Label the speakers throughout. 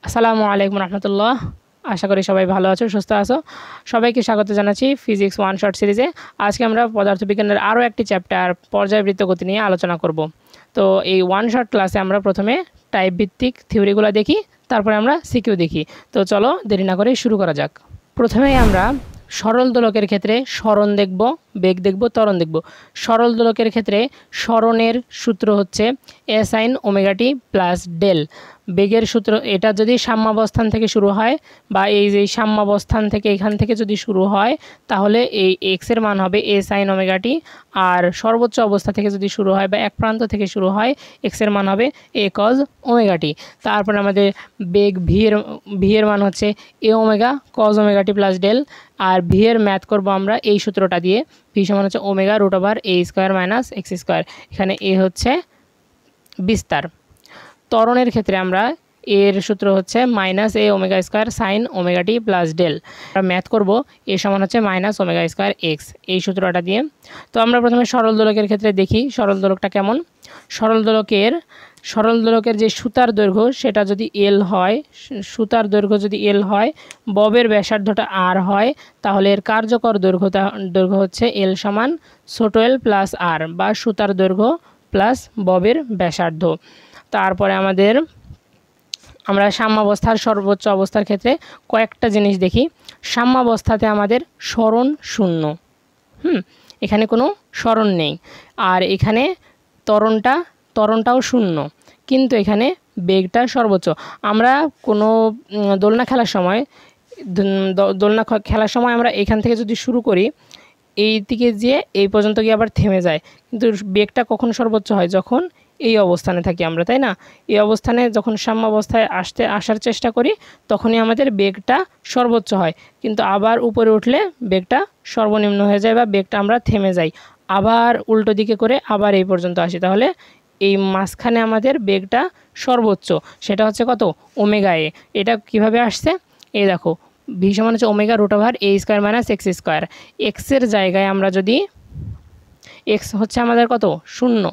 Speaker 1: আসসালামু আলাইকুম রহমতুল্লাহ। আশা করি সবাই ভালো আছো, সুস্থ আছো। সবাইকে স্বাগত জানাচ্ছি ফিজিক্স ওয়ান শর্ট সিরিজে। আজকে আমরা পদার্থবিজ্ঞানের আরও একটি চ্যাপ্টার পর্যায়বৃত্ত গতি নিয়ে আলোচনা করব। তো এই ওয়ান শর্ট ক্লাসে আমরা প্রথমে টাইপ ভিত্তিক থিওরিগুলো দেখি, তারপরে আমরা সিকিউ দেখি। তো চলো দেরি না করে শুরু করা যাক। প্রথমেই আমরা সরল দোলকের ক্ষেত্রে সরণ দেখব, বেগ দেখব, ত্বরণ দেখব। সরল দোলকের ক্ষেত্রে সরণের সূত্র হচ্ছে এ sine omega T plus del. বেগের সূত্র এটা যদি সাম্যাবস্থান থেকে শুরু হয় বা এই যে সাম্যাবস্থান থেকে এখান থেকে যদি শুরু হয় তাহলে এই এক্সের মান হবে এ সাইন ওমেগা টি, আর সর্বোচ্চ অবস্থা থেকে যদি শুরু হয় বা এক প্রান্ত থেকে শুরু হয় এক্সের মান হবে এ কজ ওমেগা টি। তারপর আমাদের বেগ ভি এর মান হচ্ছে এ omega cause omega T plus del. আর ভি এর ম্যাথ করবো আমরা এই সূত্রটা দিয়ে, ভি সমান হচ্ছে ওমেগা রুট ওভার এ স্কোয়ার মাইনাস এক্স স্কোয়ার। এখানে এ হচ্ছে বিস্তার। ত্বরণের ক্ষেত্রে আমরা এর সূত্র হচ্ছে মাইনাস এ omega square sine omega T plus del. আমরা ম্যাথ করবো এ সমান হচ্ছে মাইনাস ওমেগা স্কোয়ার এক্স এই সূত্রটা দিয়ে। তো আমরা প্রথমে সরল দোলকের ক্ষেত্রে দেখি সরল দোলকটা কেমন। সরল দোলকের যে সুতার দৈর্ঘ্য সেটা যদি এল হয়, সুতার দৈর্ঘ্য যদি এল হয়, ববের ব্যাসার্ধটা আর হয়, তাহলে এর কার্যকর দৈর্ঘ্য হচ্ছে এল সমান ছোট এল প্লাস আর, বা সুতার দৈর্ঘ্য প্লাস ববের ব্যাসার্ধ। তারপরে আমরা সাম্যাবস্থার সর্বোচ্চ অবস্থার ক্ষেত্রে কয়েকটা জিনিস দেখি। সাম্যাবস্থাতে আমাদের সরণ শূন্য, এখানে কোনো সরণ নেই। আর এখানে ত্বরণটাও শূন্য, কিন্তু এখানে বেগটা সর্বোচ্চ। আমরা কোনো দোলনা খেলার সময় আমরা এখান থেকে যদি শুরু করি এই দিকে যেয়ে এই পর্যন্ত গিয়ে আবার থেমে যায়, কিন্তু বেগটা কখন সর্বোচ্চ হয়? যখন এই অবস্থানে থাকি আমরা, তাই না? এই অবস্থানে যখন সাম্যাবস্থায় আসার চেষ্টা করি তখনই আমাদের বেগটা সর্বোচ্চ হয়, কিন্তু আবার উপরে উঠলে বেগটা সর্বনিম্ন হয়ে যায় বা বেগটা আমরা থেমে যাই, আবার উল্টো দিকে করে আবার এই পর্যন্ত আসি, তাহলে এই মাঝখানে আমাদের বেগটা সর্বোচ্চ। সেটা হচ্ছে কত? ওমেগা এ। এটা কিভাবে আসছে? এই দেখো, ভি সমান হচ্ছে ওমেগা রুট ওভার এ স্কোয়ার মাইনাস এক্স স্কোয়ার। এক্সের জায়গায় আমরা যদি, এক্স হচ্ছে আমাদের কত? শূন্য।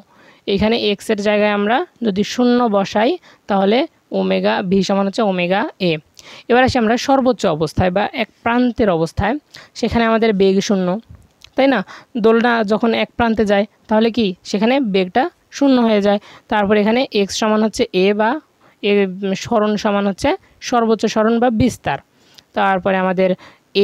Speaker 1: এখানে এক্সের জায়গায় আমরা যদি শূন্য বসাই তাহলে ওমেগা ভি সমান হচ্ছে ওমেগা এ। এবার আসি আমরা সর্বোচ্চ অবস্থায় বা এক প্রান্তের অবস্থায়, সেখানে আমাদের বেগ শূন্য, তাই না? দোলনা যখন এক প্রান্তে যায় তাহলে কি সেখানে বেগটা শূন্য হয়ে যায়। তারপর এখানে এক্স সমান হচ্ছে এ, বা এ সরণ সমান হচ্ছে সর্বোচ্চ সরণ বা বিস্তার। তারপরে আমাদের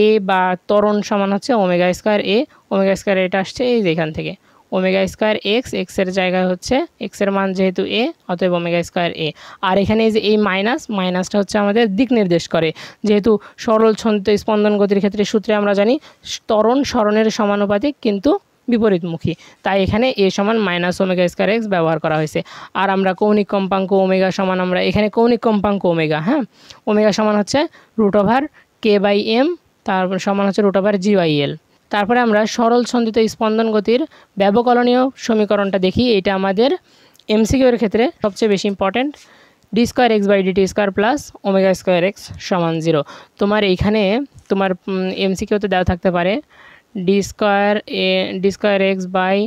Speaker 1: এ বা ত্বরণ সমান হচ্ছে ওমেগা স্কোয়ার এ। ওমেগা স্কোয়ার এটা আসছে এই যে এখান থেকে, ওমেগা স্কোয়ার এক্সের জায়গায় হচ্ছে এক্সের মান যেহেতু এ, অতএব ওমেগা স্কোয়ার এ। আর এখানে এই যে এই মাইনাসটা হচ্ছে আমাদের দিক নির্দেশ করে, যেহেতু সরল ছন্দিত স্পন্দন গতির ক্ষেত্রে সূত্রে আমরা জানি ত্বরণ সরণের সমানুপাতিক কিন্তু বিপরীতমুখী, তাই এখানে এ সমান মাইনাস ওমেগা স্কোয়ার এক্স ব্যবহার করা হয়েছে। আর আমরা কৌণিক কম্পাঙ্ক ওমেগা সমান, আমরা এখানে কৌণিক কম্পাঙ্ক ওমেগা, ওমেগা সমান হচ্ছে root over K by M, তারপর সমান হচ্ছে root over G by L. তারপরে আমরা সরল ছন্দিত স্পন্দন গতির ব্যবকলনীয় সমীকরণটা দেখি। এটা আমাদের এমসিকিউ এর ক্ষেত্রে সবচেয়ে বেশি important. D square X by DT square plus omega square X সমান 0। তোমার এইখানে তোমার এমসিকিউতে দেওয়া থাকতে পারে D square X by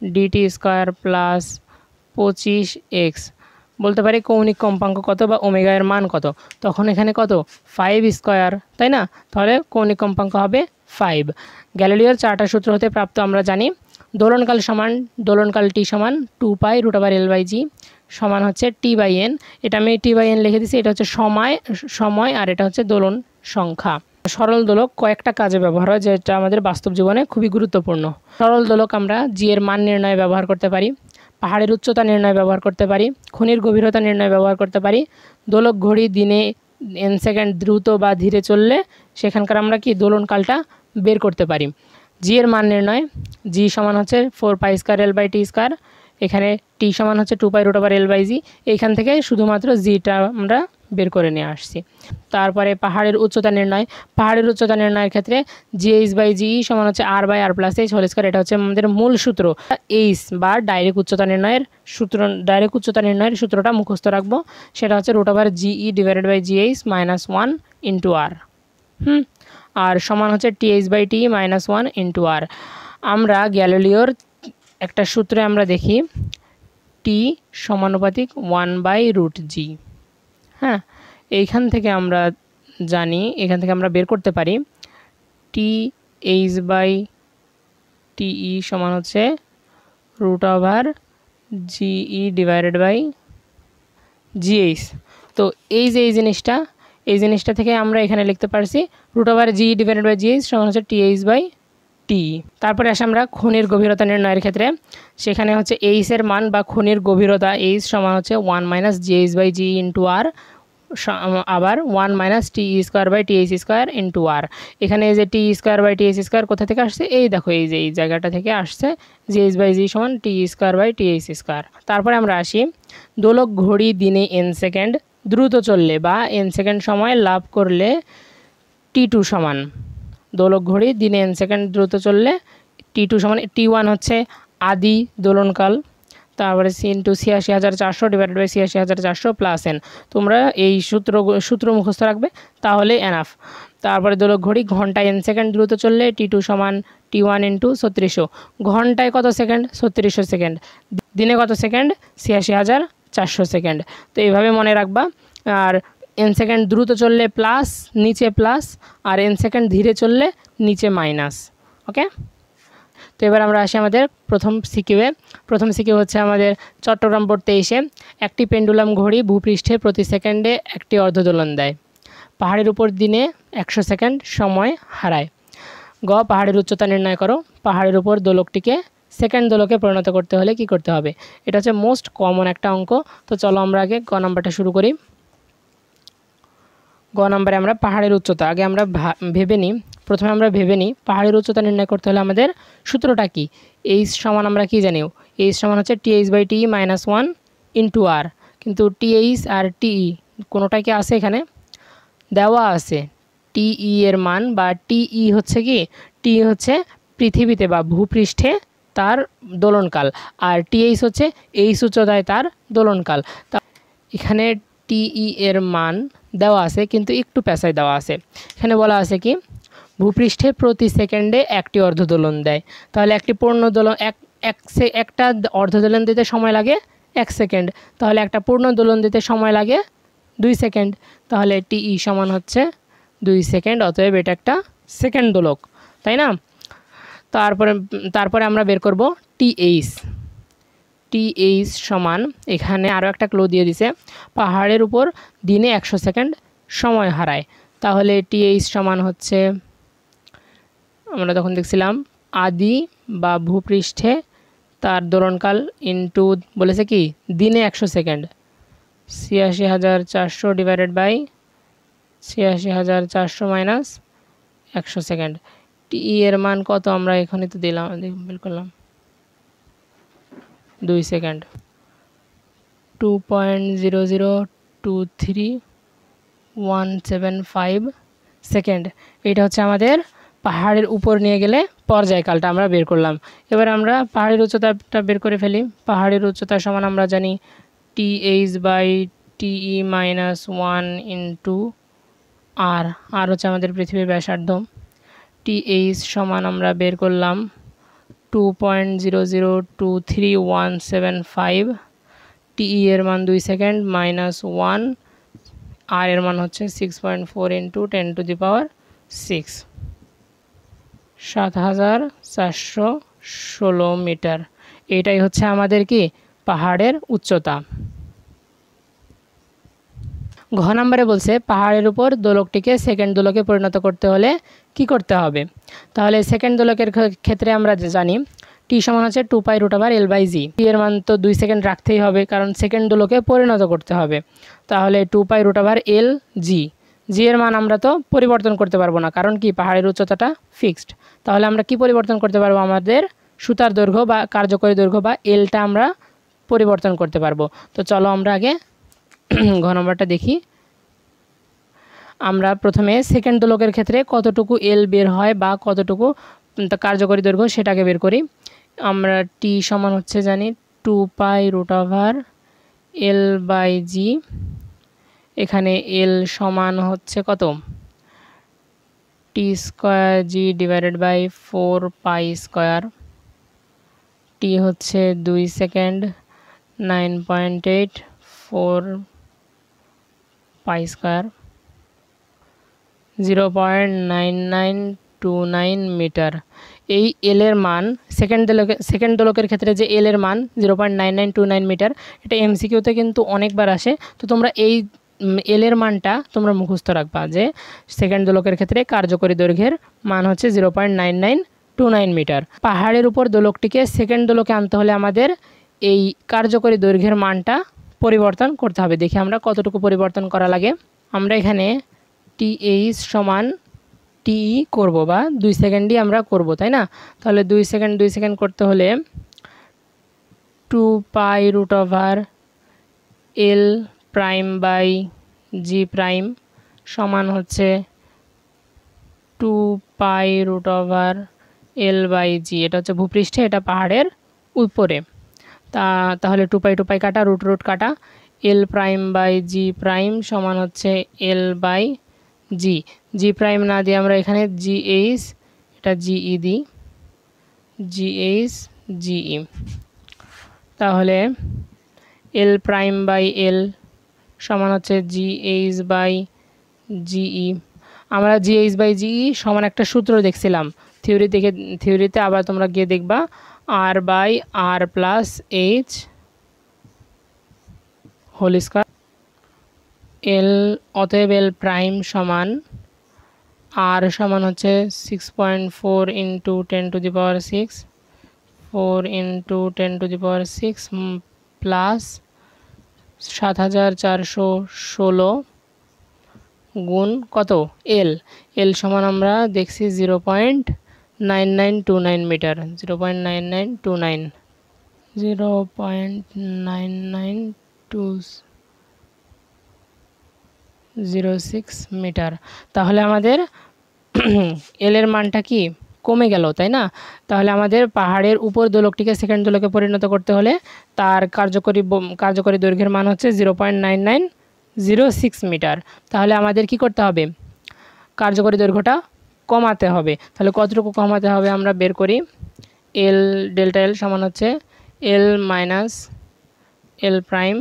Speaker 1: DT square plus 25x, বলতে পারি কৌণিক কম্পাঙ্ক কত বা ওমেগা এর মান কত, তখন এখানে কত? 5 স্কোয়ার, তাই না? তাহলে কৌণিক কম্পাঙ্ক হবে 5। গ্যালিলিওর চারটা সূত্র হতে প্রাপ্ত আমরা জানি দোলনকাল টি সমান 2 pi root over L by জি সমান হচ্ছে টি বাই এন। এটা আমি টি বাই এন লিখে দিচ্ছি, এটা হচ্ছে সময় আর এটা হচ্ছে দোলন সংখ্যা। সরল দোলক কয়েকটা কাজে ব্যবহার হয় যেটা আমাদের বাস্তব জীবনে খুবই গুরুত্বপূর্ণ। সরল দোলক আমরা জি এর মান নির্ণয়ে ব্যবহার করতে পারি, পাহাড়ের উচ্চতা নির্ণয় ব্যবহার করতে পারি, খনির গভীরতা নির্ণয় ব্যবহার করতে পারি। দোলক ঘড়ি দিনে এন সেকেন্ড দ্রুত বা ধীরে চললে সেখানকার আমরা কি দোলনকালটা বের করতে পারি। জি এর মান নির্ণয়, জি সমান হচ্ছে 4 pi square L by T square, এখানে টি সমান হচ্ছে 2 pi root over L by G, এইখান থেকে শুধুমাত্র জিটা আমরা বের করে নিয়ে আসছি। তারপরে পাহাড়ের উচ্চতা নির্ণয়ের ক্ষেত্রে জিএইচ বাই জিই সমান হচ্ছে R by R plus H whole square. এটা হচ্ছে আমাদের মূল সূত্র। এইচ বা ডাইরেক্ট উচ্চতা নির্ণয়ের সূত্রটা মুখস্থ রাখবো, সেটা হচ্ছে root over GE divided by GH minus 1 into R, R সমান হচ্ছে TH by T minus 1 into R. আমরা গ্যালিলিওর একটা সূত্রে আমরা দেখি টি সমানুপাতিক 1 বাই রুট জি। এইখান থেকে আমরা জানি, এখান থেকে আমরা বের করতে পারি TH/TE সমান হচ্ছে √GE/GH। তো এই যে এই জিনিসটা থেকে আমরা এখানে লিখতে পারছি √GE/GH সমান হচ্ছে TH/TE। তারপরে আসে আমরা খনির গভীরতা নির্ণয়ের ক্ষেত্রে, সেখানে হচ্ছে এইচ এর মান বা খনির গভীরতা এইচ সমান হচ্ছে 1 - GH/GE × R, আবার 1 - TE²/TH² × R। এখানে এই যে TE²/TH² কোথা থেকে আসছে, এই দেখো এই যে এই জায়গাটা থেকে আসছে, GH/GE সমান TE²/TH²। তারপরে আমরা আসি দোলক ঘড়ি দিনে n সেকেন্ড দ্রুত চললে বা n সেকেন্ড সময় লাভ করলে T2 সমান, দোলক ঘড়ি দিনে n সেকেন্ড দ্রুত চললে T2 সমান, T1 হচ্ছে আদি দোলনকাল, তারপরে ×86400/86400 + n। তোমরা এই সূত্র মুখস্থ রাখবে তাহলে এনাফ। তারপরে দোলক ঘড়ি ঘন্টায় n সেকেন্ড দ্রুত চললে T2 সমান T1 × 3600। ঘন্টায় কত সেকেন্ড? 3600 সেকেন্ড। দিনে কত সেকেন্ড? 86400 সেকেন্ড। তো এইভাবে মনে রাখবা। আর n সেকেন্ড দ্রুত চললে প্লাস, নিচে প্লাস, আর n সেকেন্ড ধীরে চললে নিচে মাইনাস। ওকে, তো এবার আমরা আসি আমাদের প্রথম সিকিউয়ে। প্রথম সিকিউ হচ্ছে আমাদের চট্টগ্রাম বোর্ড 23-এ একটি পেন্ডুলাম ঘড়ি ভূপৃষ্ঠে প্রতি সেকেন্ডে একটি অর্ধদোলন দেয়। পাহাড়ের উপর দিনে 100 সেকেন্ড সময় হারায়। গ, পাহাড়ের উচ্চতা নির্ণয় করো। পাহাড়ের উপর দোলকটিকে সেকেন্ড দোলকে পরিণত করতে হলে কি করতে হবে? এটা হচ্ছে মোস্ট কমন একটা অঙ্ক। তো চলো আমরা আগে গ নাম্বারটা শুরু করি। গ নাম্বারে আমরা পাহাড়ের উচ্চতা আগে আমরা প্রথমে আমরা ভেবে নিই পাহাড়ের উচ্চতা নির্ণয় করতে হলে আমাদের সূত্রটা কি? এইচ সমান আমরা কি জানি? এইচ সমান হচ্ছে TH/TE - 1 × R। কিন্তু TH আর TE কোনোটাই কি আছে এখানে? দেওয়া আছে। TE এর মান বা TE হচ্ছে কি? TE হচ্ছে পৃথিবীতে বা ভূপৃষ্ঠে তার দোলনকাল, আর TH হচ্ছে এইচ উচ্চতায় তার দোলনকাল। তা এখানে TE এর মান দেওয়া আছে, কিন্তু একটু পেঁচায় দেওয়া আছে। এখানে বলা আছে কি ভূপৃষ্ঠে প্রতি সেকেন্ডে একটি অর্ধদোলন দেয়। তাহলে একটি পূর্ণ দোলন একটা অর্ধদোলন দিতে সময় লাগে 1 সেকেন্ড, তাহলে একটা পূর্ণ দোলন দিতে সময় লাগে 2 সেকেন্ড। তাহলে TE সমান হচ্ছে 2 সেকেন্ড, অতএব এটা একটা সেকেন্ড দোলক, তাই না? তারপরে আমরা বের করব TH। TH সমান, এখানে আরও একটা ক্লু দিয়ে দিছে, পাহাড়ের উপর দিনে 100 সেকেন্ড সময় হারায়। তাহলে TH সমান হচ্ছে, আমরা তখন দেখছিলাম আদি বা ভূপৃষ্ঠে তার দোলনকাল ইন্টু বলেছে কি দিনে 100 সেকেন্ড, 86400/86400 - 100 সেকেন্ড। TE এর মান কত আমরা এখানে তো দিলাম, বের করলাম 2 সেকেন্ড, 2.0023175 সেকেন্ড। এটা হচ্ছে আমাদের পাহাড়ের উপর নিয়ে গেলে পর্যায়কালটা আমরা বের করলাম। এবার আমরা পাহাড়ের উচ্চতাটা বের করে ফেলি। পাহাড়ের উচ্চতা সমান আমরা জানি TH/TE - 1 × R। আর হচ্ছে আমাদের পৃথিবীর ব্যাসার্ধ। TH সমান আমরা বের করলাম 2.0023175। TE এর মান 2 সেকেন্ড -1, আর এর মান হচ্ছে 6.4 × 10⁶, 7416 মিটার। এটাই হচ্ছে আমাদের কি পাহাড়ের উচ্চতা। ঘ নম্বরে বলছে পাহাড়ের উপর দোলকটিকে সেকেন্ড দোলকে পরিণত করতে হলে কি করতে হবে? তাহলে সেকেন্ড দোলকের ক্ষেত্রে আমরা জানি টি সমান হচ্ছে 2π√L/g। টি এর মান তো 2 সেকেন্ড রাখতেই হবে, কারণ সেকেন্ড দোলকে পরিণত করতে হবে। তাহলে 2π√L/g। জি এর মান আমরা তো পরিবর্তন করতে পারবো না, কারণ কি পাহাড়ের উচ্চতাটা ফিক্সড। তাহলে আমরা কি পরিবর্তন করতে পারবো? আমাদের সুতার দৈর্ঘ্য বা কার্যকরী দৈর্ঘ্য বা এলটা আমরা পরিবর্তন করতে পারবো। তো চলো আমরা আগে ঘ নম্বরটা দেখি। আমরা প্রথমে সেকেন্ড দোলকের ক্ষেত্রে কতটুকু এল বের হয় বা কতটুকু কার্যকরী দৈর্ঘ্য সেটাকে বের করি। আমরা টি সমান হচ্ছে জানি 2π√L/g। এখানে এল সমান হচ্ছে কত? T²g/4π²। টি হচ্ছে 2 সেকেন্ড 9.8, 4 পাই স্কোয়ার 0.9929 মিটার। এই এল এর মান সেকেন্ড দোলকের ক্ষেত্রে যে এল এর মান 0.9929 মিটার, এটা এমসিকিউতে কিন্তু অনেকবার আসে। তো তোমরা এই এল এর মানটা তোমরা মুখস্থ রাখবা যে সেকেন্ড দোলকের ক্ষেত্রে কার্যকরী দৈর্ঘ্যের মান হচ্ছে 0.9929 মিটার। পাহাড়ের উপর দোলকটিকে সেকেন্ড দোলকে আনতে হলে আমাদের এই কার্যকরী দৈর্ঘ্যের মানটা পরিবর্তন করতে হবে। দেখি আমরা কতটুকু পরিবর্তন করা লাগে। আমরা এখানে টিএইচ সমান টিই করব বা 2 সেকেন্ডই আমরা করব, তাই না? তাহলে 2 সেকেন্ড করতে হলে 2 pi root over L prime by G prime সমান হচ্ছে 2 pi root over L by G. এটা হচ্ছে ভূপৃষ্ঠে, এটা পাহাড়ের উপরে। তাহলে 2 পাই কাটা, রুট কাটা, এল প্রাইম বাই জি প্রাইম সমান হচ্ছে এল বাই জি। জি প্রাইম না দিয়ে আমরা এখানে জিএইচ, এটা জিই দিই, জিএইচ জিই। তাহলে এল প্রাইম বাই এল সমান হচ্ছে জিএইচ বাই জিই। আমরা জিএইচ বাই জিই সমান একটা সূত্র দেখছিলাম থিওরিতে, আবার তোমরা গিয়ে দেখবা R by R plus H whole square. L অতএব এল প্রাইম সমান আর সমান হচ্ছে 6.4 into 10 to the power 6, 4 into 10 to the power 6 plus 7416 গুণ কত এল সমান আমরা দেখছি 0.9929 মিটার, 0.9906 মিটার। তাহলে আমাদের এল এর মানটা কি কমে গেল, তাই না? তাহলে আমাদের পাহাড়ের উপর দোলকটিকে সেকেন্ড দোলকে পরিণত করতে হলে তার কার্যকরী দৈর্ঘ্যের মান হচ্ছে 0.9906 মিটার। তাহলে আমাদের কি করতে হবে? কার্যকরী দৈর্ঘ্যটা কমাতে হবে। তাহলে কতটুকু কমাতে হবে আমরা বের করি। এল ডেল্টা এল সমান হচ্ছে L minus L prime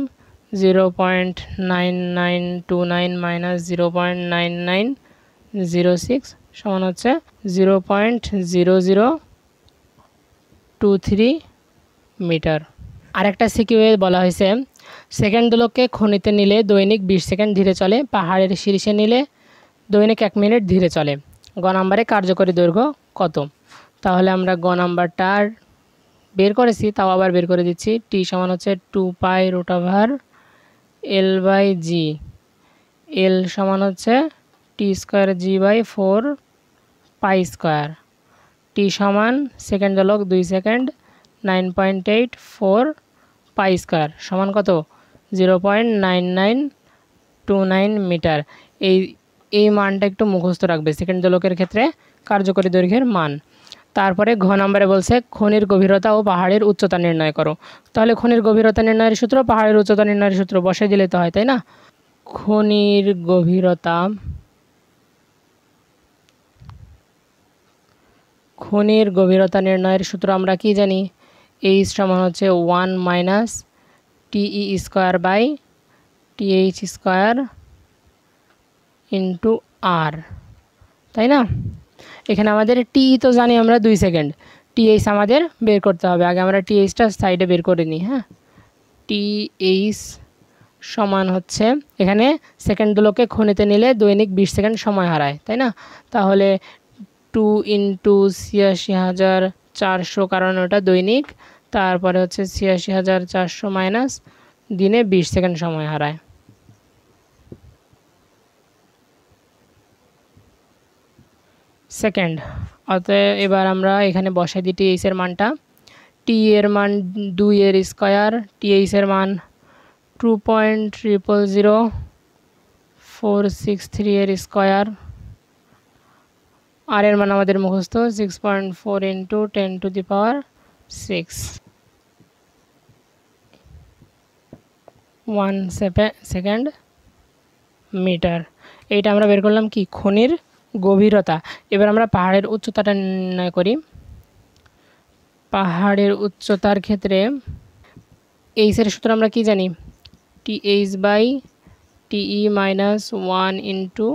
Speaker 1: 0.9929 minus 0.9906 সমান হচ্ছে 0.0023 মিটার। আরেকটা সিকিউয়ে বলা হয়েছে সেকেন্ড দোলককে খনিতে নিলে দৈনিক 20 সেকেন্ড ধীরে চলে, পাহাড়ের শীর্ষে নিলে দৈনিক 1 মিনিট ধীরে চলে। গ নাম্বারে কার্যকরী দৈর্ঘ্য কত? তাহলে আমরা গ নাম্বারটা বের করেছি, তাও আবার বের করে দিচ্ছি। টি সমান হচ্ছে 2 pi root over L by G. L সমান হচ্ছে T square G by 4 pi square. T সমান সেকেন্ড দোলক 2 সেকেন্ড 9.84 পাই স্কোয়ার সমান কত? 0.9929 মিটার। এই মানটা একটু মুখস্থ রাখবে সেকেন্ড দোলকের ক্ষেত্রে কার্যকরী দৈর্ঘ্যের মান। তারপরে ঘ নম্বরে বলছে খনির গভীরতা ও পাহাড়ের উচ্চতা নির্ণয় করো। তাহলে খনির গভীরতা নির্ণয়ের সূত্র, পাহাড়ের উচ্চতা নির্ণয়ের সূত্র বসাই দিলে তো হয়, তাই না? খনির গভীরতা নির্ণয়ের সূত্র আমরা কি জানি? এইচ সমান হচ্ছে 1 minus TE square by TH square into R, তাই না? এখানে আমাদের টি তো জানি আমরা 2 সেকেন্ড, টিএইচ আমাদের বের করতে হবে। আগে আমরা টিএইচটা সাইডে বের করে নিই। হ্যাঁ, টিএইচ সমান হচ্ছে এখানে সেকেন্ড দোলকে খনিতে নিলে দৈনিক 20 সেকেন্ড সময় হারায়, তাই না? তাহলে 2 ইন্টু 86,400, কারণ ওটা দৈনিক, তারপরে হচ্ছে 86,400 মাইনাস দিনে 20 সেকেন্ড সময় হারায়। সেকেন্ড। অতএব এবার আমরা এখানে বসাই দিই টিএইচ এর মানটা। টি এর মান 2 এর স্কোয়ার, টিএইচ এর মান 2.000463 এর স্কোয়ার, আর এর মান আমাদের মুখস্থ 6.4 into 10 to the power 6, 1 second metre. এইটা আমরা বের করলাম কি? খনির গভীরতা। এবার আমরা পাহাড়ের উচ্চতাটা নির্ণয় করি। পাহাড়ের উচ্চতার ক্ষেত্রে এইচ এর সূত্র আমরা কি জানি? TH by TE minus 1 into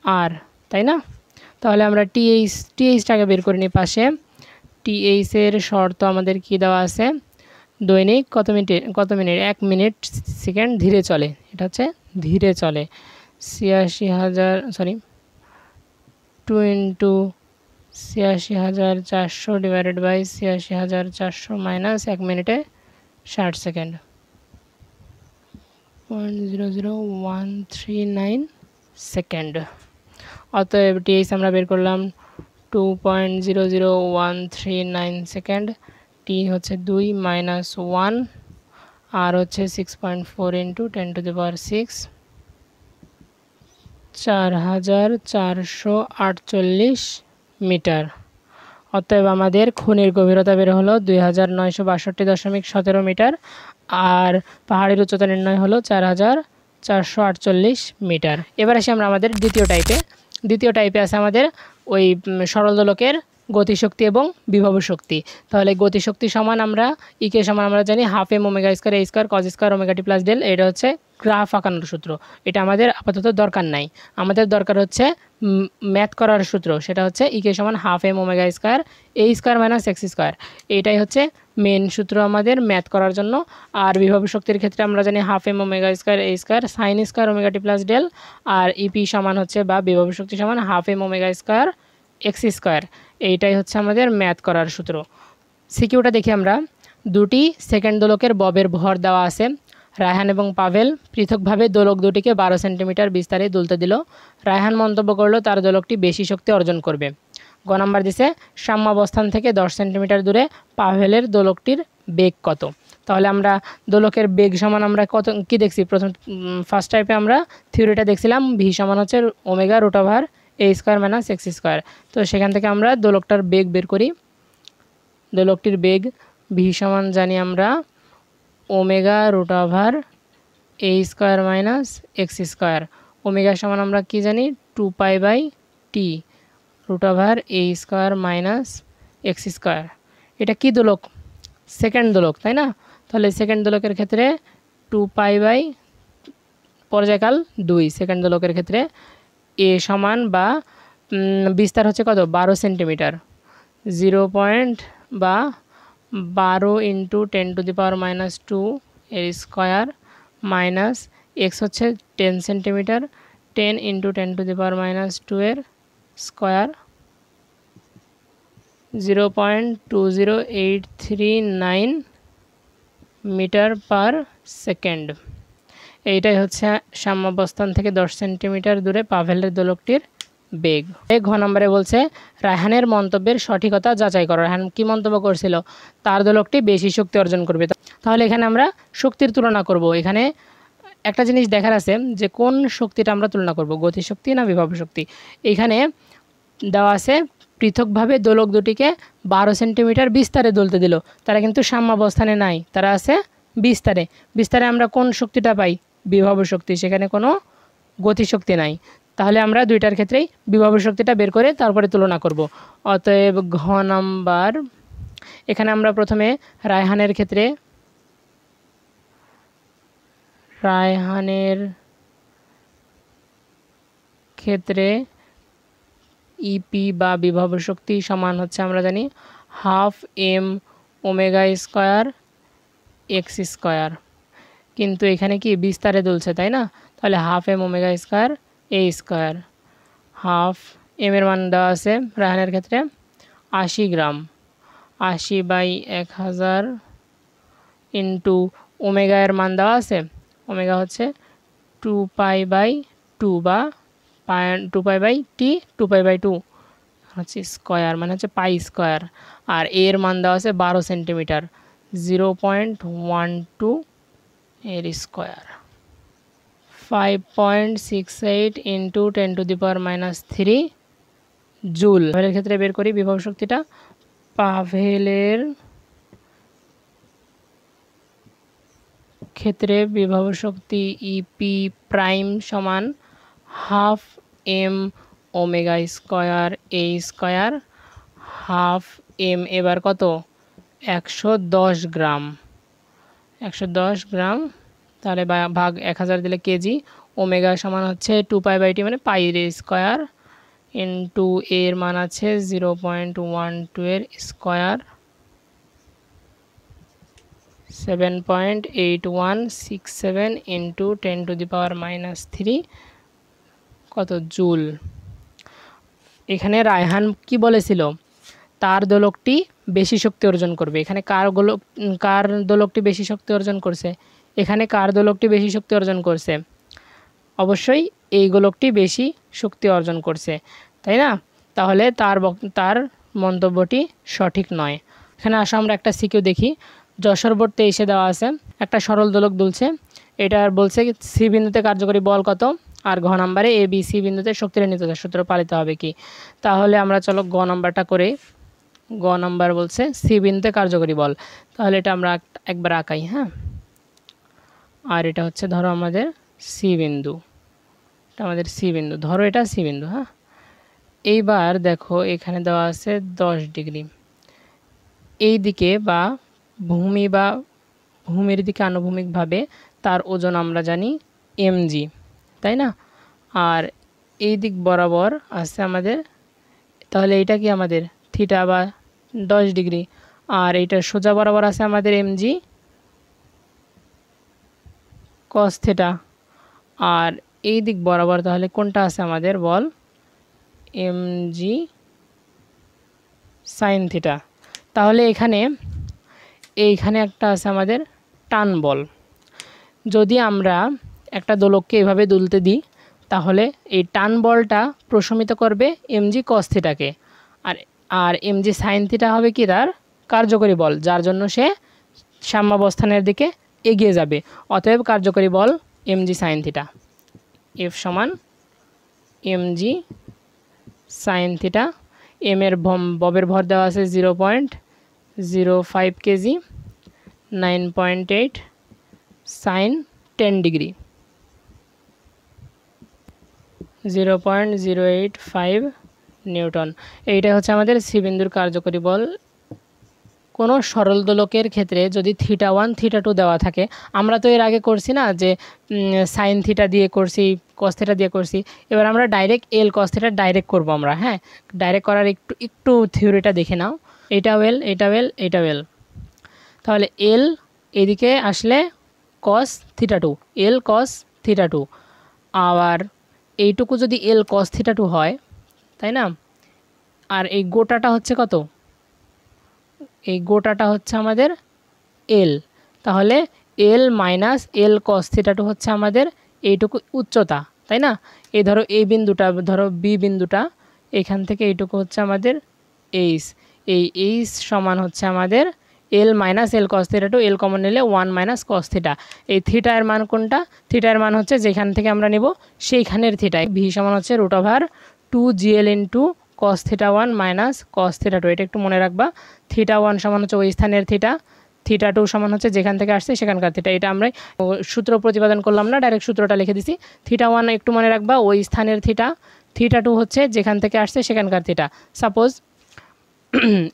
Speaker 1: R, তাই না? তাহলে আমরা টিএইচটাকে বের করে নিই পাশে। টিএইচের শর্ত আমাদের কি দেওয়া আছে, দৈনিক কত মিনিট 1 মিনিট সেকেন্ড ধীরে চলে, এটা হচ্ছে ধীরে চলে। 2 ইন্টু 86,400 ডিভাইডেড বাই 86,400 মাইনাস 1 মিনিটে 60 সেকেন্ড, 0.00139 সেকেন্ড। অতএব টিএইচ আমরা বের করলাম 2.00139 সেকেন্ড। টি হচ্ছে 2 মাইনাস 1, আর হচ্ছে 6.4 ইন্টু 10⁶, 4,448 মিটার। অতএব আমাদের খনির গভীরতা বের হলো 2,962.17 মিটার, আর পাহাড়ের উচ্চতা নির্ণয় হলো 4,448 মিটার। এবার আসি আমরা আমাদের দ্বিতীয় টাইপে আছে আমাদের ওই সরল দোলকের গতিশক্তি এবং বিভব শক্তি। তাহলে গতিশক্তি সমান আমরা ইকে সমান আমরা জানি half M omega square A square cause square omega T plus del. এটা হচ্ছে গ্রাফ আঁকানোর সূত্র, এটা আমাদের আপাতত দরকার নাই। আমাদের দরকার হচ্ছে ম্যাথ করার সূত্র, সেটা হচ্ছে ইকে সমান half M omega square A square minus X square. এইটাই হচ্ছে মেন সূত্র আমাদের ম্যাথ করার জন্য। আর বিভব শক্তির ক্ষেত্রে আমরা জানি half M omega square A square sine square omega T plus del, আর ইপি সমান হচ্ছে বা বিভব শক্তি সমান half M omega square X square. এইটাই হচ্ছে আমাদের ম্যাথ করার সূত্র। সিকিউটা দেখি আমরা। দুটি সেকেন্ড দোলকের ববের ভর দেওয়া আছে। রায়হান এবং পাভেল পৃথকভাবে দোলক দুটিকে 12 সেন্টিমিটার বিস্তারে দুলতে দিল। রায়হান মন্তব্য করলো তার দোলকটি বেশি শক্তি অর্জন করবে। গ নাম্বার দিছে সাম্যাবস্থান থেকে 10 সেন্টিমিটার দূরে পাভেলের দোলকটির বেগ কত। তাহলে আমরা দোলকের বেগ সমান আমরা কত কি দেখছি, ফার্স্ট টাইপে আমরা থিওরিটা দেখছিলাম ভি সমান হচ্ছে omega root over A square minus X square. তো সেখান থেকে আমরা দোলকটার বেগ বের করি। দোলকটির বেগ ভি সমান জানি আমরা omega root over A square minus X square. Omega সমান আমরা কি জানি 2π/t root over A square minus X square. এটা কি দোলক, সেকেন্ড দোলক, তাই না? তাহলে সেকেন্ড দোলকের ক্ষেত্রে 2π/ পর্যায়কাল 2, সেকেন্ড দোলকের ক্ষেত্রে এ সমান বা বিস্তার হচ্ছে কত 12 সেন্টিমিটার, 12 ইন্টু 10⁻² এর স্কয়ার মাইনাস এক্স হচ্ছে 10 সেন্টিমিটার, 10 ইন্টু 10⁻² এর স্কয়ার, 0.20839 মিটার পার সেকেন্ড। এইটাই হচ্ছে সাম্যাবস্থান থেকে 10 সেন্টিমিটার দূরে পাভেলের দোলকটির বেগ। ঘ নম্বরে বলছে রায়হানের মন্তব্যের সঠিকতা যাচাই করো। রায়হান কি মন্তব্য করছিল, তার দোলকটি বেশি শক্তি অর্জন করবে। তাহলে এখানে আমরা শক্তির তুলনা করব। এখানে একটা জিনিস দেখার আছে যে কোন শক্তিটা আমরা তুলনা করব, গতিশক্তি না বিভব শক্তি। এখানে দেওয়া আছে পৃথকভাবে দোলক দুটিকে 12 সেন্টিমিটার বিস্তারে দুলতে দিল। তারা কিন্তু সাম্যাবস্থানে নাই, তারা আছে বিস্তারে। বিস্তারে আমরা কোন শক্তিটা পাই, বিভব শক্তি, সেখানে কোনো গতিশক্তি নাই। তাহলে আমরা দুইটার ক্ষেত্রেই বিভব শক্তিটা বের করে তারপরে তুলনা করব। অতএব ঘ নাম্বার, এখানে আমরা প্রথমে রায়হানের ক্ষেত্রে ইপি বা বিভব শক্তি সমান হচ্ছে আমরা জানি half M omega square X square. কিন্তু এখানে কি বিস্তারে দুলছে, তাই না? তাহলে half M omega square A square. Half M এর মান দেওয়া আছে রায়হানের ক্ষেত্রে 80 গ্রাম, 80/1000 ইন্টু ওমেগা এর মান দেওয়া আছে, ওমেগা হচ্ছে 2π/2 বা 2π/t 2π/2 হচ্ছে স্কয়ার, মানে হচ্ছে পাই স্কয়ার। আর এর মান দেওয়া আছে 12 সেন্টিমিটার, 0.12 এর স্কয়ার। 5.68 into 10⁻³ joule. পাভেলের ক্ষেত্রে বের করি বিভব শক্তিটা। পাভেলের ক্ষেত্রে বিভব শক্তি ইপি প্রাইম সমান half M omega square A square. Half M এবার কত 110 গ্রাম, 110 গ্রাম, তাহলে ভাগ 1000 দিলে কেজি, ওমেগা সমান হচ্ছে 2π/t মানে পাইর স্কোয়ার ইন্টু এর মান আছে 0.12 এর স্কোয়ার 7.8167 ইন্টু 10⁻³ কত জুল। এখানে রায়হান কি বলেছিল, তার দোলকটি বেশি শক্তি অর্জন করবে। এখানে কার দোলকটি বেশি শক্তি অর্জন করছে? এখানে কার দোলকটি বেশি শক্তি অর্জন করছে? অবশ্যই এই গোলকটি বেশি শক্তি অর্জন করছে, তাই না? তাহলে তার মন্তব্যটি সঠিক নয়। এখানে আসো আমরা একটা সিকিউ দেখি। যশোর বোর্ড 23-এ দেওয়া আছে একটা সরল দোলক দুলছে, এটার বলছে সি বিন্দুতে কার্যকরী বল কত, আর ঘ নম্বরে এ বি সি বিন্দুতে শক্তির নিত্যতা সূত্র পালিত হবে কি। তাহলে আমরা চলো গ নম্বরটা করে। গ নম্বর বলছে সি বিন্দুতে কার্যকরী বল, তাহলে এটা আমরা একবার আঁকাই। হ্যাঁ, আর এটা হচ্ছে ধরো আমাদের সি বিন্দু, এটা আমাদের সি বিন্দু, ধরো এটা সি বিন্দু। হ্যাঁ, এইবার দেখো এখানে দেওয়া আছে 10 ডিগ্রি। এই দিকে বা ভূমির দিকে আনুভূমিকভাবে তার ওজন আমরা জানি mg, তাই না? আর এই দিক বরাবর আছে আমাদের, তাহলে এটা কি আমাদের থিটা বা 10 ডিগ্রি, আর এইটা সোজা বরাবর আছে আমাদের mg cos থিটা, আর এই দিক বরাবর তাহলে কোনটা আছে আমাদের বল mg sin থিটা। তাহলে এইখানে একটা আছে আমাদের টান বল। যদি আমরা একটা দোলককে এভাবে দুলতে দিই, তাহলে এই টান বলটা প্রশমিত করবে mg cos থিটাকে, আর mg sin থিটা হবে কি তার কার্যকরী বল, যার জন্য সে সাম্যাবস্থানের দিকে এগিয়ে যাবে। অতএব কার্যকরী বল mg sin থিটা। F সমান mg sin থিটা। m এর ববের ভর দেওয়া আছে 0.05 কেজি, 9.8 sin 10 ডিগ্রি, 0.085 নিউটন। এইটা হচ্ছে আমাদের সি বিন্দুর কার্যকরী বল। কোনো সরল দোলকের ক্ষেত্রে যদি θ1 θ2 দেওয়া থাকে, আমরা তো এর আগে করছি না যে সাইন থিটা দিয়ে করছি, কস থিটা দিয়ে করছি, এবার আমরা ডাইরেক্ট এল কস থিটা ডাইরেক্ট করবো আমরা। হ্যাঁ, ডাইরেক্ট করার একটু থিওরিটা দেখে নাও। এটাও এল, এটাও এল, এটাও এল, তাহলে এল এদিকে আসলে কস θ2, এল কস θ2, আবার এইটুকু যদি এল কস θ2 হয়, তাই না? আর এই গোটাটা হচ্ছে কত? এই গোটাটা হচ্ছে আমাদের এল, তাহলে এল মাইনাস এল কস থিটা2 হচ্ছে আমাদের এইটুকু উচ্চতা, তাই না? এই ধরো এই বিন্দুটা, ধরো বি বিন্দুটা, এখান থেকে এইটুকু হচ্ছে আমাদের এইচ, এই এইচ সমান হচ্ছে আমাদের এল মাইনাস এল কস থিটা2, এল কমন নিলে 1 মাইনাস কস থিটা। এই থিটা এর মান কোনটা? থিটা এর মান হচ্ছে যেখান থেকে আমরা নেব সেইখানের থিটা। ভি সমান হচ্ছে √2gl into cos θ1 minus cos θ2। এটা একটু মনে রাখবা। θ1 সমান হচ্ছে ওই স্থানের থিটা, θ2 সমান হচ্ছে যেখান থেকে আসছে সেখানকার থিটা। এটা আমরা সূত্র প্রতিপাদন করলাম না, ডাইরেক্ট সূত্রটা লিখে দিছি। θ1 একটু মনে রাখবা ওই স্থানের থিটা, θ2 হচ্ছে যেখান থেকে আসছে সেখানকার থিটা। সাপোজ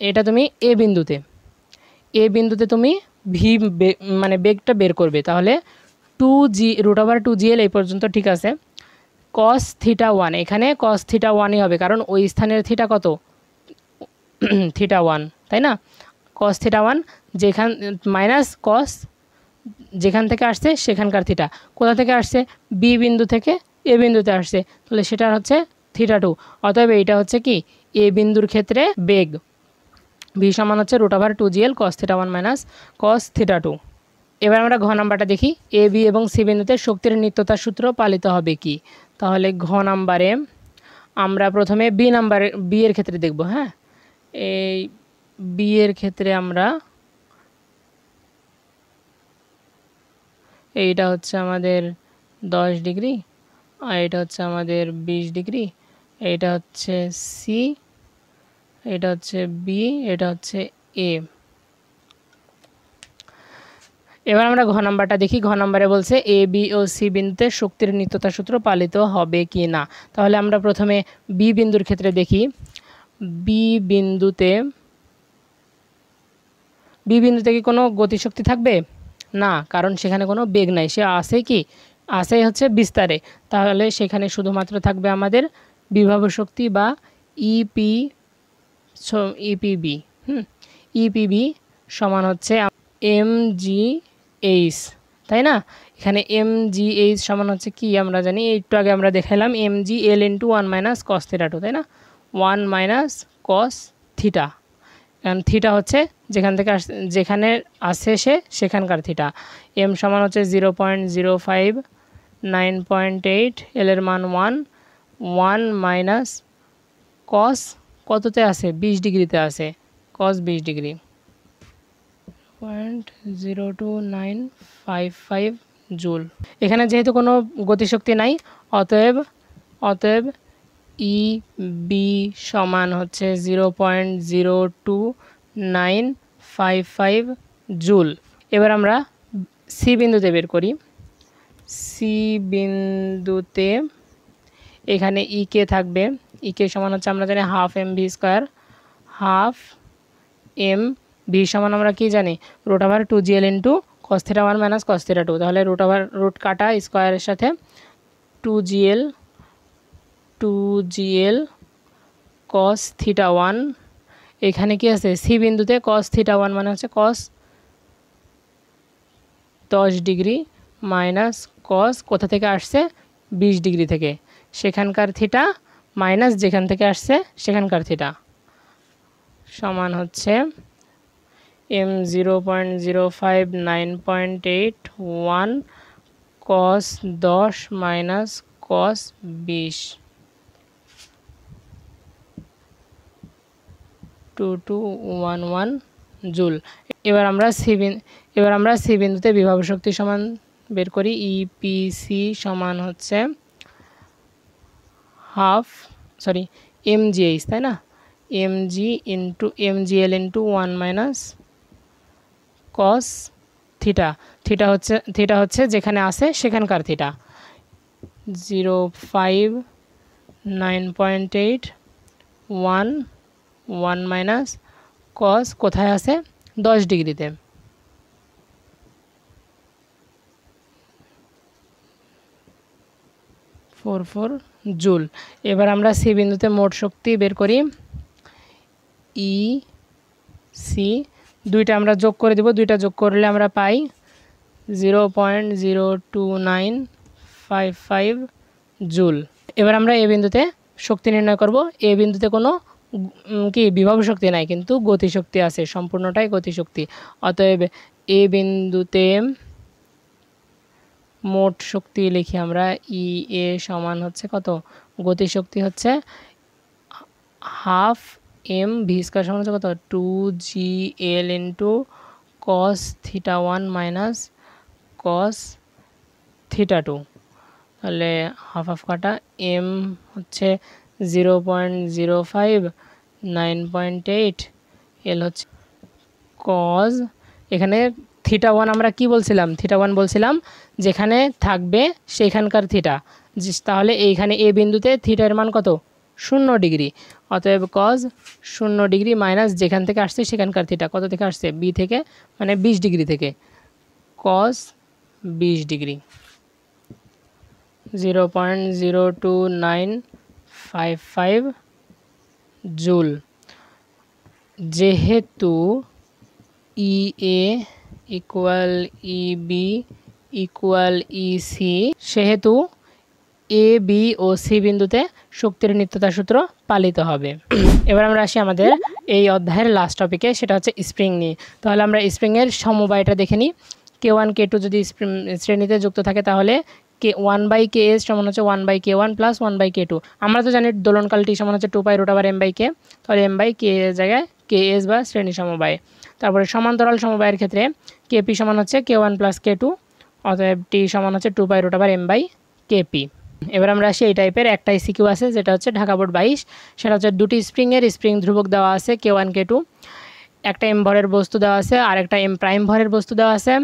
Speaker 1: এটা তুমি এ বিন্দুতে তুমি ভি মানে বেগটা বের করবে, তাহলে √2gl এই পর্যন্ত ঠিক আছে। cos θ1, এখানে cos θ1ই হবে, কারণ ওই স্থানের থিটা কত? θ1, তাই না? cos θ1 মাইনাস cos যেখান থেকে আসছে সেখানকার থিটা। কোথা থেকে আসছে? বি বিন্দু থেকে এ বিন্দুতে আসছে, তাহলে সেটা হচ্ছে θ2। অতএব এইটা হচ্ছে কি এ বিন্দুর ক্ষেত্রে বেগ। ভি সমান হচ্ছে √2gl cos θ1 মাইনাস cos θ2। এবার আমরা ঘ নাম্বারটা দেখি। এ বি এবং সি বিন্দুতে শক্তির নিত্যতার সূত্র পালিত হবে কি। তাহলে ঘ নাম্বারে আমরা প্রথমে বি এর ক্ষেত্রে দেখব। হ্যাঁ, এই বি এর ক্ষেত্রে আমরা এইটা হচ্ছে আমাদের 10 ডিগ্রি, আর এটা হচ্ছে আমাদের 20 ডিগ্রি, এইটা হচ্ছে সি, এটা হচ্ছে বি, এটা হচ্ছে এ। এবার আমরা ঘ নাম্বারটা দেখি। ঘ নাম্বারে বলছে এ বি ও সি বিন্দুতে শক্তির নিত্যতা সূত্র পালিত হবে কি না। তাহলে আমরা প্রথমে বি বিন্দুর ক্ষেত্রে দেখি। বি বিন্দুতে কি কোনো গতিশক্তি থাকবে? না, কারণ সেখানে কোনো বেগ নাই, সে আসে কি আসে হচ্ছে বিস্তারে, তাহলে সেখানে শুধুমাত্র থাকবে আমাদের বিভব শক্তি বা ইপি ইপিবি। ইপিবি সমান হচ্ছে mgh, তাই না? এখানে mgh সমান হচ্ছে কি আমরা জানি, একটু আগে আমরা দেখালাম mgl into 1 minus cos theta two, তাই না? 1 মাইনাস কস থিটা, কারণ থিটা হচ্ছে যেখানে আসে সেখানকার থিটা। এম সমান হচ্ছে 0.05 9.8, এল এর মান 1 মাইনাস কস কততে আসে 20 ডিগ্রিতে আসে, কস 20 ডিগ্রি 0.02955 জুল। এখানে যেহেতু কোনো গতিশক্তি নাই, অতএব ই বি সমান হচ্ছে 0.02955 জুল। এবার আমরা সি বিন্দুতে বের করি। সি বিন্দুতে এখানে কে থাকবে, কে সমান হচ্ছে আমরা জানি half M V square, half M V সমান আমরা কি জানি √2gl into cos theta 1 minus cos theta 2, তাহলে রুট কাটা স্কোয়ারের সাথে 2gl কস থিটা 1, এখানে কি আছে সি বিন্দুতে কস থিটা 1 মানে হচ্ছে কস 10 ডিগ্রি মাইনাস কস কোথা থেকে আসছে 20 ডিগ্রি থেকে, সেখানকার থিটা মাইনাস যেখান থেকে আসছে সেখানকার থিটা, সমান হচ্ছে m 0.05 9.81 কস 10 মাইনাস কস 20 2211 জুল। এবার আমরা সি বিন্দুতে বিভব শক্তি সমান বের করি। ইপিসি সমান হচ্ছে mgh, তাই না? mgl into 1 minus cos theta, theta হচ্ছে যেখানে আসে সেখানকার থিটা, 05 9.8 1 মাইনাস কস কোথায় আসে 10 ডিগ্রিতে, 44 জুল। এবার আমরা সি বিন্দুতে মোট শক্তি বের করি। ই সি দুইটা আমরা যোগ করে দেব, দুইটা যোগ করলে আমরা পাই 0.02955 জুল। এবার আমরা এ বিন্দুতে শক্তি নির্ণয় করব। এ বিন্দুতে কোনো বিভব শক্তি নাই, কিন্তু গতিশক্তি আছে, সম্পূর্ণটাই গতিশক্তি। অতএব এ বিন্দুতে মোট শক্তি লিখি আমরা, ই এ সমান হচ্ছে কত, গতিশক্তি হচ্ছে হাফ এম ভি স্কোয়ার সমান হচ্ছে কত 2gl into cos theta 1 minus cos theta 2, তাহলে হাফ কাটা, এম হচ্ছে 0.05 9.8, এল হচ্ছে কস, এখানে থিটা 1 আমরা কি বলছিলাম, থিটা 1 বলছিলাম যেখানে থাকবে সেখানকার থিটা, তাহলে এইখানে এ বিন্দুতে থিটার মান কত 0 ডিগ্রি, অতএব কস 0 ডিগ্রি মাইনাস যেখান থেকে আসছে সেখানকার থিটা, কত থেকে আসছে বি থেকে, মানে 20 ডিগ্রি থেকে, কস 20 ডিগ্রি 0.02955 জুল। যেহেতু E A equal E B equal E C, সেহেতু এ বি ও সি বিন্দুতে শক্তির নিত্যতা সূত্র পালিত হবে। এবার আমরা আসি আমাদের এই অধ্যায়ের লাস্ট টপিকে, সেটা হচ্ছে স্প্রিং নিয়ে। তাহলে আমরা স্প্রিংয়ের সমবায়টা দেখে নিই। K1 K2 যদি শ্রেণীতে যুক্ত থাকে তাহলে K1/Ks সমান হচ্ছে 1/K1 প্লাস 1/K2। আমরা তো জানি দোলনকালটি সমান হচ্ছে 2π√m/k, তাহলে m/k এর জায়গায় Ks বা শ্রেণী সমবায়। তারপরে সমান্তরাল সমবায়ের ক্ষেত্রে Kp সমান হচ্ছে K1 প্লাস K2, অতএব টি সমান হচ্ছে 2π√m/kp। এবার আমরা আসি এই টাইপের একটা সিকিউ আছে, যেটা হচ্ছে ঢাকা বোর্ড 22, সেটা হচ্ছে দুটি স্প্রিং ধ্রুবক দেওয়া আছে K1 K2, একটা এম ভরের বস্তু দেওয়া আছে আর একটা এম প্রাইম ভরের বস্তু দেওয়া আছে।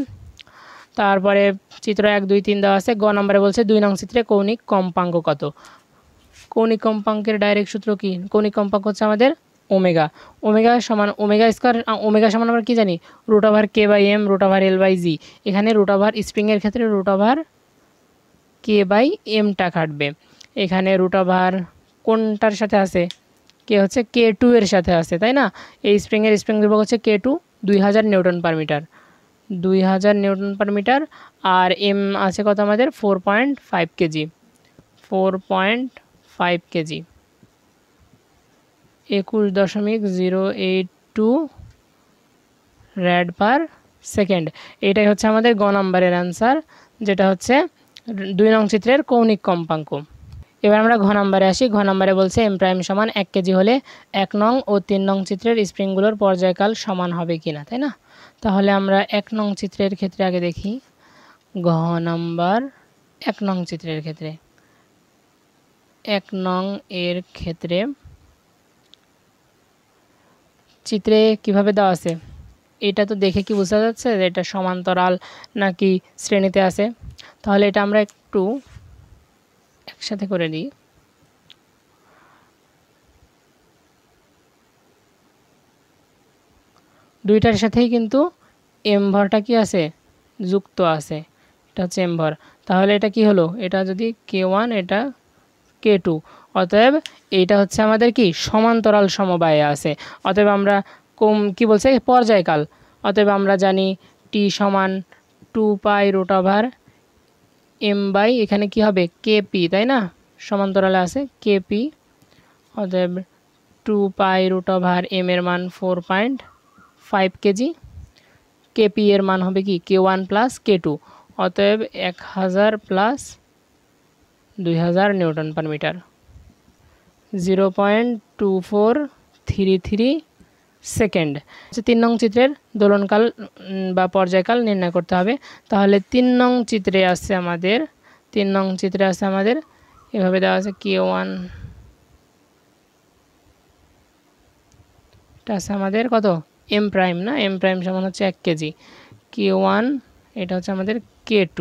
Speaker 1: তারপরে চিত্র 1 2 3 দেওয়া আছে। গ নম্বরে বলছে 2 নং চিত্রে কৌণিক কম্পাঙ্ক কত। কৌণিক কম্পাঙ্কের ডাইরেক্ট সূত্র কি? কৌণিক কম্পাঙ্ক হচ্ছে আমাদের ওমেগা। ওমেগা সমান ওমেগা স্কোয়ার, ওমেগা সমান আমরা কী জানি, root over K by M root over L by G. এখানে রুট ওভার স্প্রিংয়ের ক্ষেত্রে রুট ওভার কে বাই এমটা কাটবে। এখানে রুট ওভার কোনটার সাথে আছে, কে হচ্ছে K2 এর সাথে আছে, তাই না? এই স্প্রিংয়ের স্প্রিং ধ্রুবক হচ্ছে K2, 2000 newton per metre, 2000 newton per metre. আর এম আছে কত আমাদের, 4.5 KG, 4.5 KG, 21.082 rad per second. এটাই হচ্ছে আমাদের গ নম্বরের অ্যান্সার, যেটা হচ্ছে 2 নং চিত্রের কৌণিক কম্পাঙ্ক। এবার আমরা ঘ নম্বরে আসি। ঘ নম্বরে বলছে এম প্রাইম সমান 1 কেজি হলে 1 নং ও 3 নং চিত্রের স্প্রিংগুলোর পর্যায়কাল সমান হবে কিনা, তাই না? তাহলে আমরা 1 নং চিত্রের ক্ষেত্রে আগে দেখি। ঘ নম্বর 1 নং চিত্রের ক্ষেত্রে, 1 নং এর ক্ষেত্রে চিত্রে কিভাবে দেওয়া আছে, এটা তো দেখে কি বোঝা যাচ্ছে যে এটা সমান্তরাল নাকি শ্রেণীতে আছে? তাহলে এটা আমরা একটু একসাথে করে দিই। দুইটার সাথেই কিন্তু এম ভরটা কি আছে, যুক্ত আছে, এটা হচ্ছে এম ভর। তাহলে এটা কি হলো, এটা যদি K1 এটা K2, অতএব এইটা হচ্ছে আমাদের কি সমান্তরাল সমবায়ে আছে। অতএব আমরা কি বলছে, পর্যায়কাল। অতএব আমরা জানি টি সমান 2 pi root over M by এখানে কি হবে কেপি, তাই না? সমান্তরালে আছে কেপি। অতএব 2 পাই রুট ওভার এম এর মান 4.5 কেজি, কেপি এর মান হবে কি K1 প্লাস K2। অতএব 1000 plus 2000 newton per metre, 0.2433 second. 3 নং চিত্রের দোলনকাল বা পর্যায়কাল নির্ণয় করতে হবে। তাহলে 3 নং চিত্রে আছে আমাদের, 3 নং চিত্রে আছে আমাদের এভাবে দেওয়া আছে K1, এটা আছে আমাদের কত এম প্রাইম, না? এম প্রাইম সমান হচ্ছে 1 কেজি, K1 এটা হচ্ছে আমাদের K2।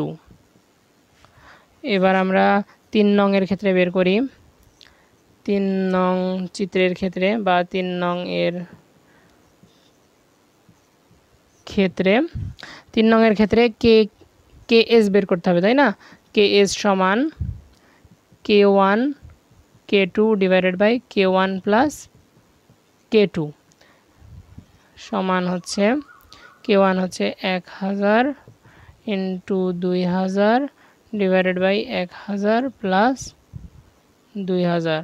Speaker 1: এবার আমরা 3 নং এর ক্ষেত্রে বের করি। 3 নং চিত্রের ক্ষেত্রে বা 3 নং এর ক্ষেত্রে, 3 নং এর ক্ষেত্রে KS বের করতে হবে, তাই না? KS সমান K1 K2 divided by K1 plus K2 সমান হচ্ছে K1 হচ্ছে 1000 into 2000 divided by 1000 plus 2000,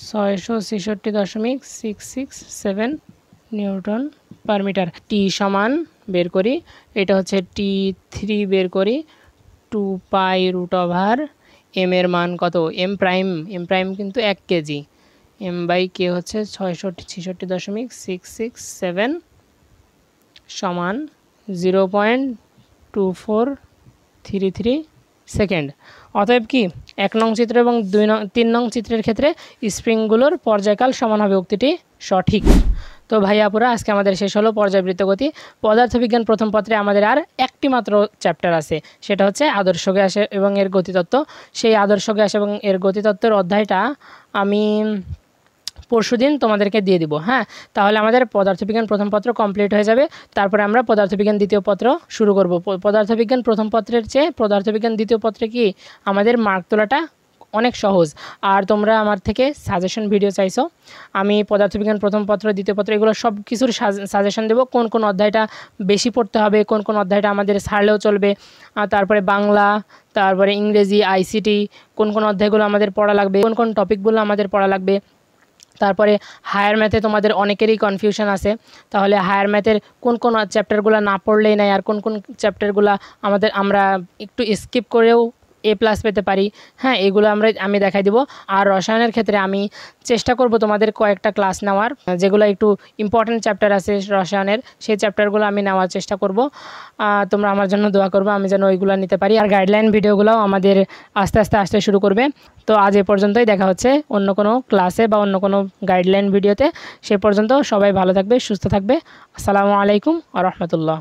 Speaker 1: 666.667 newton per metre. T সমান বের করি, এটা হচ্ছে T3 বের করি, 2 পাই রুট ওভার এম এর মান কত, এম প্রাইম কিন্তু 1 কেজি, এম বাই কে হচ্ছে 666.667 সমান 0.2433 সেকেন্ড। অতএব কি 1 নং চিত্র এবং 3 নং চিত্রের ক্ষেত্রে স্প্রিংগুলোর পর্যায়কাল সমান হবে, উক্তিটি সঠিক। তো ভাই আপুরা, আজকে আমাদের শেষ হলো পর্যায়বৃত্ত গতি। পদার্থবিজ্ঞান প্রথম পত্রে আমাদের আর একটি মাত্র চ্যাপ্টার আছে, সেটা হচ্ছে আদর্শ গ্যাস এবং এর গতিতত্ত্ব। সেই আদর্শ গ্যাস এবং এর গতিতত্ত্বের অধ্যায়টা আমি পরশুদিন তোমাদেরকে দিয়ে দিব। হ্যাঁ, তাহলে আমাদের পদার্থবিজ্ঞান প্রথম পত্র কমপ্লিট হয়ে যাবে। তারপরে আমরা পদার্থবিজ্ঞান দ্বিতীয় পত্র শুরু করব। পদার্থবিজ্ঞান প্রথম পত্রের চেয়ে পদার্থবিজ্ঞান দ্বিতীয় পত্রে কি আমাদের মার্ক তোলাটা অনেক সহজ। আর তোমরা আমার থেকে সাজেশন ভিডিও চাইছো, আমি পদার্থবিজ্ঞান প্রথম পত্র দ্বিতীয় পত্র এগুলো সব কিছুর সাজেশন দেবো, কোন কোন অধ্যায়টা বেশি পড়তে হবে, কোন কোন অধ্যায়টা আমাদের ছাড়লেও চলবে, তারপরে বাংলা, তারপরে ইংরেজি, আইসিটি, কোন কোন অধ্যায়গুলো আমাদের পড়া লাগবে, কোন কোন টপিকগুলো আমাদের পড়া লাগবে। তারপরে হায়ার ম্যাথে তোমাদের অনেকেরই কনফিউশন আছে, তাহলে হায়ার ম্যাথের কোন কোন চ্যাপ্টারগুলো না পড়লেই নাই, আর কোন কোন চ্যাপ্টারগুলো আমরা একটু স্কিপ করেও A+ পেতে পারি। হ্যাঁ, এগুলো আমি দেখাই দিব। আর রসায়নের ক্ষেত্রে আমি চেষ্টা করব তোমাদের কয়েকটা ক্লাস নেওয়ার, যেগুলো একটু ইম্পর্টেন্ট চ্যাপ্টার আছে রসায়নের, সেই চ্যাপ্টারগুলো আমি নেওয়ার চেষ্টা করব। তোমরা আমার জন্য দোয়া করবে আমি যেন ওইগুলো নিতে পারি। আর গাইডলাইন ভিডিওগুলোও আমাদের আস্তে আস্তে আসতে শুরু করবে। তো আজ এ পর্যন্তই, দেখা হচ্ছে অন্য কোনো ক্লাসে বা অন্য কোনো গাইডলাইন ভিডিওতে। সে পর্যন্ত সবাই ভালো থাকবে, সুস্থ থাকবে। আসসালামু আলাইকুম ওয়া রাহমাতুল্লাহ।